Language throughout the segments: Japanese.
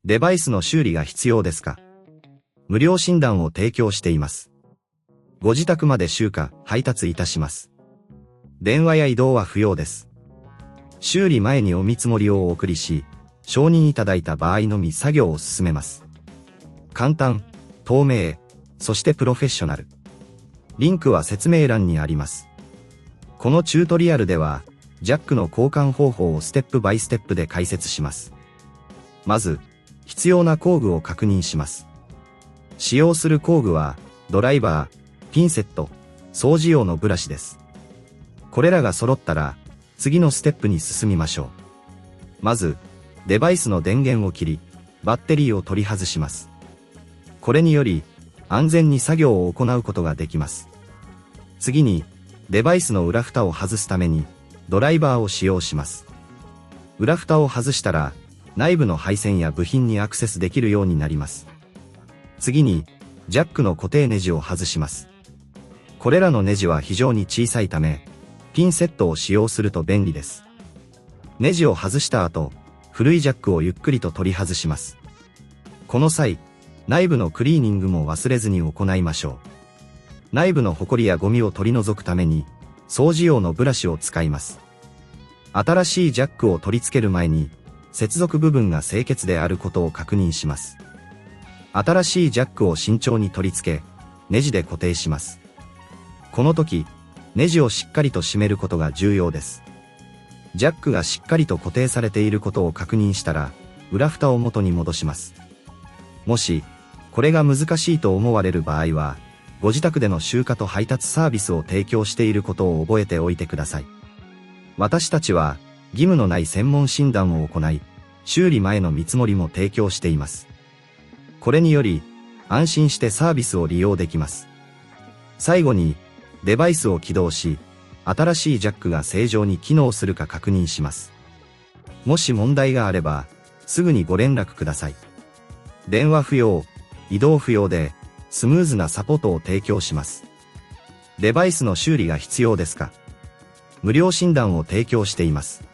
デバイスの修理が必要ですか？無料診断を提供しています。ご自宅まで集荷、配達いたします。電話や移動は不要です。修理前にお見積もりをお送りし、承認いただいた場合のみ作業を進めます。簡単、透明、そしてプロフェッショナル。リンクは説明欄にあります。このチュートリアルでは、ジャックの交換方法をステップバイステップで解説します。まず、必要な工具を確認します。使用する工具は、ドライバー、ピンセット、掃除用のブラシです。これらが揃ったら、次のステップに進みましょう。まず、デバイスの電源を切り、バッテリーを取り外します。これにより、安全に作業を行うことができます。次に、デバイスの裏蓋を外すために、ドライバーを使用します。裏蓋を外したら、内部の配線や部品にアクセスできるようになります。次に、ジャックの固定ネジを外します。これらのネジは非常に小さいため、ピンセットを使用すると便利です。ネジを外した後、古いジャックをゆっくりと取り外します。この際、内部のクリーニングも忘れずに行いましょう。内部のホコリやゴミを取り除くために、掃除用のブラシを使います。新しいジャックを取り付ける前に、接続部分が清潔であることを確認します。新しいジャックを慎重に取り付け、ネジで固定します。この時、ネジをしっかりと締めることが重要です。ジャックがしっかりと固定されていることを確認したら、裏蓋を元に戻します。もし、これが難しいと思われる場合は、ご自宅での集荷と配達サービスを提供していることを覚えておいてください。私たちは、義務のない専門診断を行い、修理前の見積もりも提供しています。これにより、安心してサービスを利用できます。最後に、デバイスを起動し、新しいジャックが正常に機能するか確認します。もし問題があれば、すぐにご連絡ください。電話不要、移動不要で、スムーズなサポートを提供します。デバイスの修理が必要ですか？無料診断を提供しています。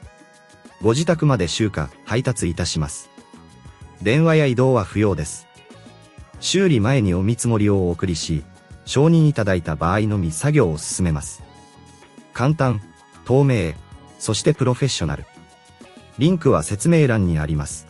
ご自宅まで集荷、配達いたします。電話や移動は不要です。修理前にお見積もりをお送りし、承認いただいた場合のみ作業を進めます。簡単、透明、そしてプロフェッショナル。リンクは説明欄にあります。